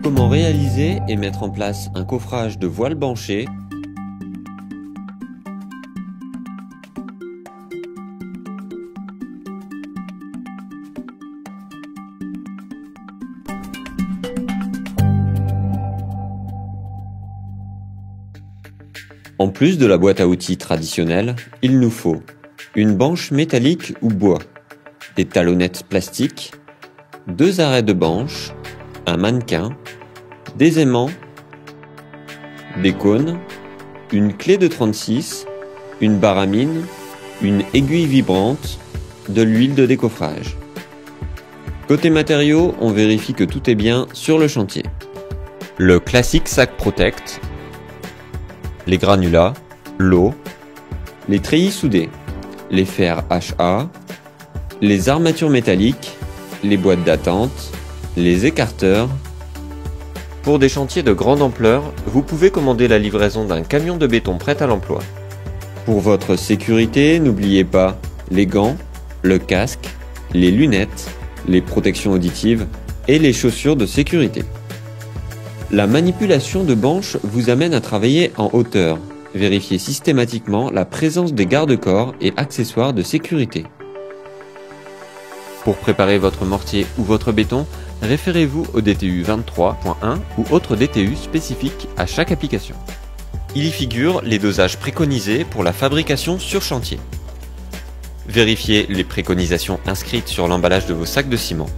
Comment réaliser et mettre en place un coffrage de voile banchée. En plus de la boîte à outils traditionnelle, il nous faut une banche métallique ou bois, des talonnettes plastiques, 2 arrêts de banche, un mannequin, des aimants, des cônes, une clé de 36, une barre à mine, une aiguille vibrante, de l'huile de décoffrage. Côté matériaux, on vérifie que tout est bien sur le chantier. Le classique sac Protect, les granulats, l'eau, les treillis soudés, les fers HA, les armatures métalliques, les boîtes d'attente, les écarteurs. Pour des chantiers de grande ampleur, vous pouvez commander la livraison d'un camion de béton prêt à l'emploi. Pour votre sécurité, n'oubliez pas les gants, le casque, les lunettes, les protections auditives et les chaussures de sécurité. La manipulation de banches vous amène à travailler en hauteur. Vérifiez systématiquement la présence des garde-corps et accessoires de sécurité. Pour préparer votre mortier ou votre béton, référez-vous au DTU 23.1 ou autre DTU spécifique à chaque application. Il y figure les dosages préconisés pour la fabrication sur chantier. Vérifiez les préconisations inscrites sur l'emballage de vos sacs de ciment.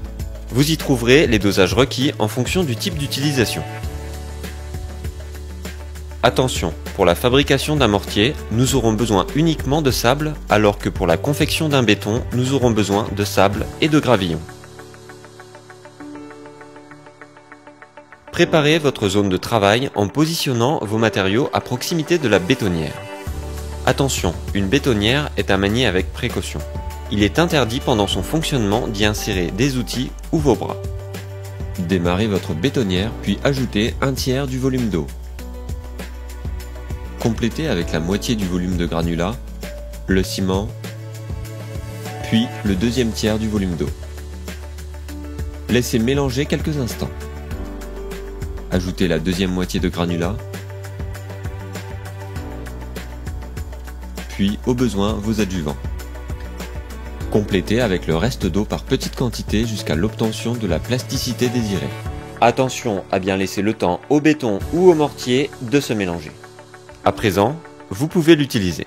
Vous y trouverez les dosages requis en fonction du type d'utilisation. Attention, pour la fabrication d'un mortier, nous aurons besoin uniquement de sable, alors que pour la confection d'un béton, nous aurons besoin de sable et de gravillon. Préparez votre zone de travail en positionnant vos matériaux à proximité de la bétonnière. Attention, une bétonnière est à manier avec précaution. Il est interdit pendant son fonctionnement d'y insérer des outils ou vos bras. Démarrez votre bétonnière puis ajoutez un tiers du volume d'eau. Complétez avec la moitié du volume de granulat, le ciment, puis le deuxième tiers du volume d'eau. Laissez mélanger quelques instants. Ajoutez la deuxième moitié de granulat, puis au besoin vos adjuvants. Complétez avec le reste d'eau par petites quantités jusqu'à l'obtention de la plasticité désirée. Attention à bien laisser le temps au béton ou au mortier de se mélanger. À présent, vous pouvez l'utiliser.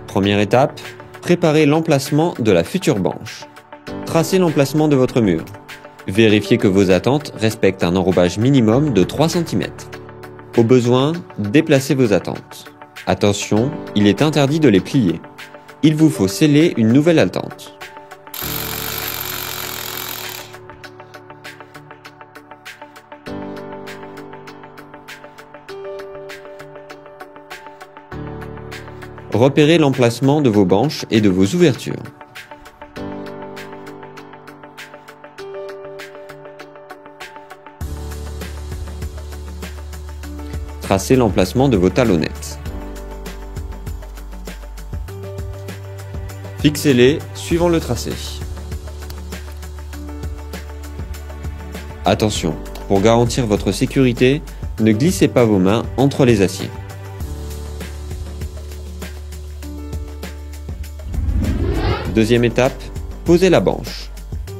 Première étape, préparez l'emplacement de la future banche. Tracez l'emplacement de votre mur. Vérifiez que vos attentes respectent un enrobage minimum de 3 cm. Au besoin, déplacez vos attentes. Attention, il est interdit de les plier. Il vous faut sceller une nouvelle attente. Repérez l'emplacement de vos banches et de vos ouvertures. Tracez l'emplacement de vos talonnettes. Fixez-les suivant le tracé. Attention, pour garantir votre sécurité, ne glissez pas vos mains entre les aciers. Deuxième étape, posez la banche.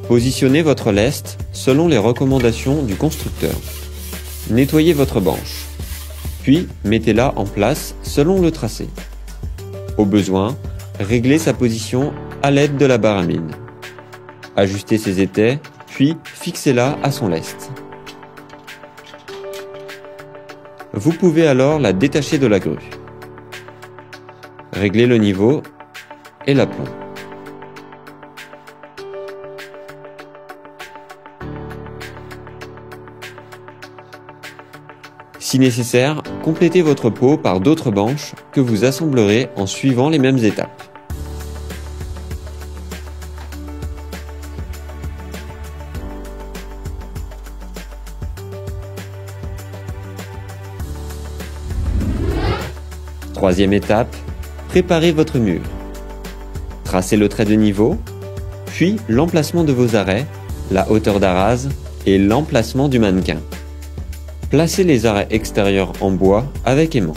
Positionnez votre lest selon les recommandations du constructeur. Nettoyez votre banche. Puis, mettez-la en place selon le tracé. Au besoin, réglez sa position à l'aide de la barre à mine. Ajustez ses étais, puis fixez-la à son lest. Vous pouvez alors la détacher de la grue. Réglez le niveau et l'aplomb. Si nécessaire, complétez votre pot par d'autres banches que vous assemblerez en suivant les mêmes étapes. Troisième étape, préparez votre mur. Tracez le trait de niveau, puis l'emplacement de vos arrêts, la hauteur d'arase et l'emplacement du mannequin. Placez les arrêts extérieurs en bois avec aimant.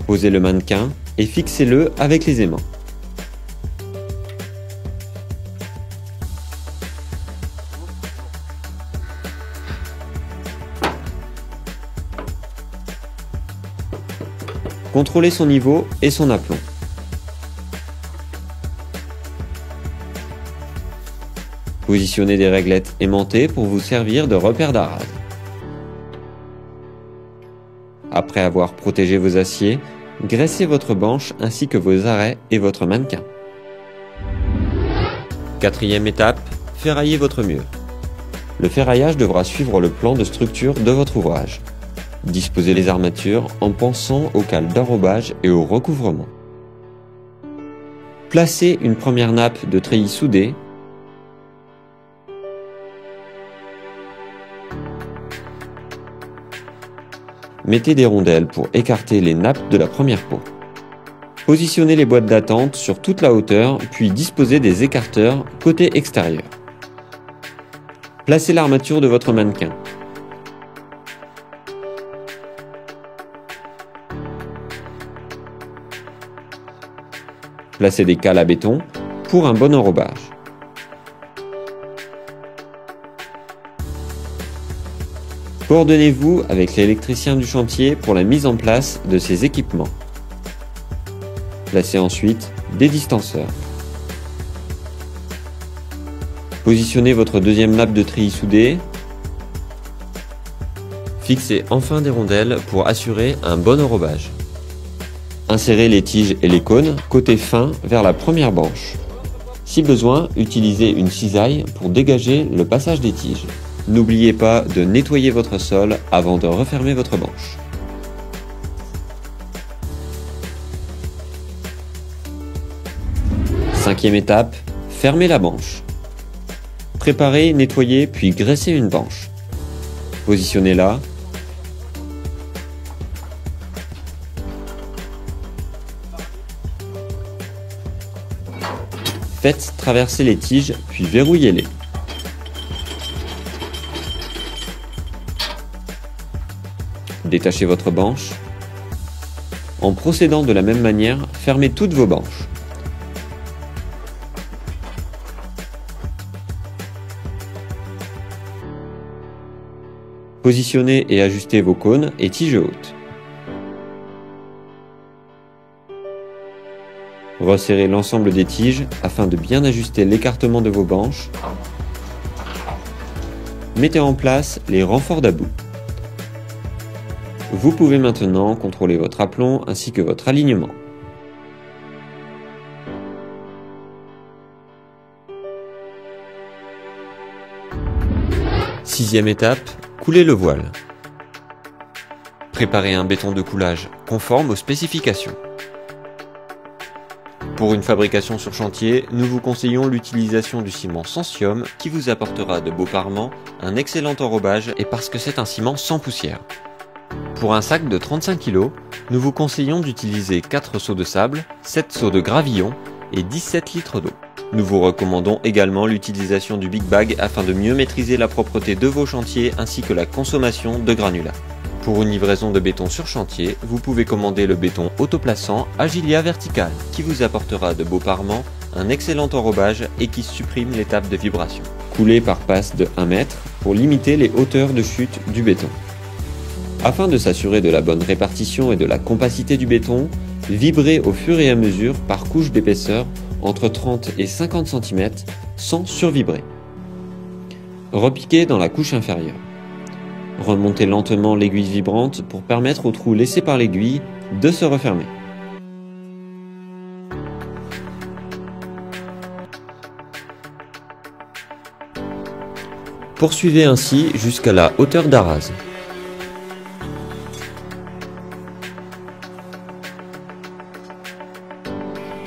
Posez le mannequin et fixez-le avec les aimants. Contrôlez son niveau et son aplomb. Positionnez des réglettes aimantées pour vous servir de repère d'arase. Après avoir protégé vos aciers, graissez votre banche ainsi que vos arrêts et votre mannequin. Quatrième étape, ferraillez votre mur. Le ferraillage devra suivre le plan de structure de votre ouvrage. Disposez les armatures en pensant aux cales d'enrobage et au recouvrement. Placez une première nappe de treillis soudée. Mettez des rondelles pour écarter les nappes de la première peau. Positionnez les boîtes d'attente sur toute la hauteur, puis disposez des écarteurs côté extérieur. Placez l'armature de votre mannequin. Placez des cales à béton pour un bon enrobage. Coordonnez-vous avec l'électricien du chantier pour la mise en place de ces équipements. Placez ensuite des distanceurs. Positionnez votre deuxième nappe de treillis soudée. Fixez enfin des rondelles pour assurer un bon enrobage. Insérez les tiges et les cônes côté fin vers la première banche. Si besoin, utilisez une cisaille pour dégager le passage des tiges. N'oubliez pas de nettoyer votre sol avant de refermer votre banche. Cinquième étape, fermez la banche. Préparez, nettoyez puis graissez une banche. Positionnez-la. Faites traverser les tiges puis verrouillez-les. Détachez votre banche. En procédant de la même manière, fermez toutes vos banches. Positionnez et ajustez vos cônes et tiges hautes. Resserrez l'ensemble des tiges afin de bien ajuster l'écartement de vos banches. Mettez en place les renforts d'about. Vous pouvez maintenant contrôler votre aplomb ainsi que votre alignement. Sixième étape, coulez le voile. Préparez un béton de coulage conforme aux spécifications. Pour une fabrication sur chantier, nous vous conseillons l'utilisation du ciment Sensium qui vous apportera de beaux parements, un excellent enrobage et parce que c'est un ciment sans poussière. Pour un sac de 35 kg, nous vous conseillons d'utiliser 4 seaux de sable, 7 seaux de gravillon et 17 litres d'eau. Nous vous recommandons également l'utilisation du Big Bag afin de mieux maîtriser la propreté de vos chantiers ainsi que la consommation de granulats. Pour une livraison de béton sur chantier, vous pouvez commander le béton autoplaçant Agilia Vertical qui vous apportera de beaux parements, un excellent enrobage et qui supprime l'étape de vibration. Coulez par passe de 1 mètre pour limiter les hauteurs de chute du béton. Afin de s'assurer de la bonne répartition et de la compacité du béton, vibrez au fur et à mesure par couche d'épaisseur entre 30 et 50 cm sans survibrer. Repiquez dans la couche inférieure. Remontez lentement l'aiguille vibrante pour permettre au trou laissé par l'aiguille de se refermer. Poursuivez ainsi jusqu'à la hauteur d'arase.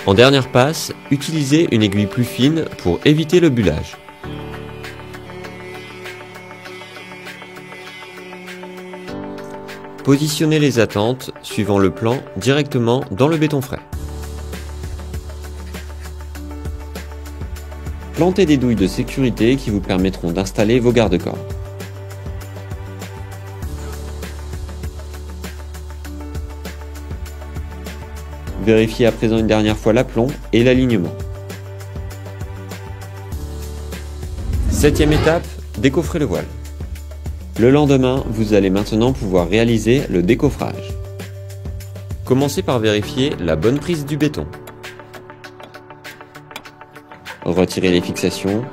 En dernière passe, utilisez une aiguille plus fine pour éviter le bullage. Positionnez les attentes suivant le plan directement dans le béton frais. Plantez des douilles de sécurité qui vous permettront d'installer vos garde-corps. Vérifiez à présent une dernière fois l'aplomb et l'alignement. 7e étape, décoffrez le voile. Le lendemain, vous allez maintenant pouvoir réaliser le décoffrage. Commencez par vérifier la bonne prise du béton. Retirez les fixations.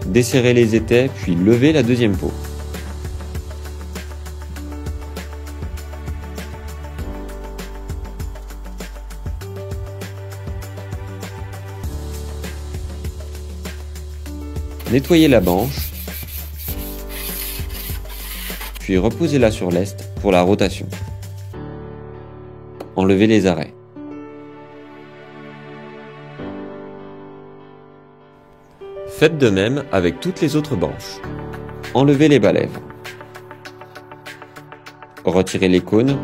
Desserrez les étais, puis levez la deuxième peau. Nettoyez la banche, puis reposez-la sur lest pour la rotation. Enlevez les arrêts. Faites de même avec toutes les autres banches. Enlevez les balèvres. Retirez les cônes,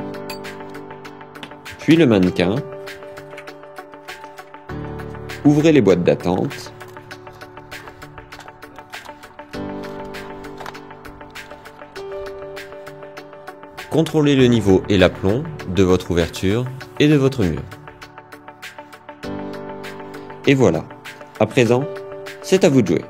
puis le mannequin. Ouvrez les boîtes d'attente. Contrôlez le niveau et l'aplomb de votre ouverture et de votre mur. Et voilà, à présent, c'est à vous de jouer.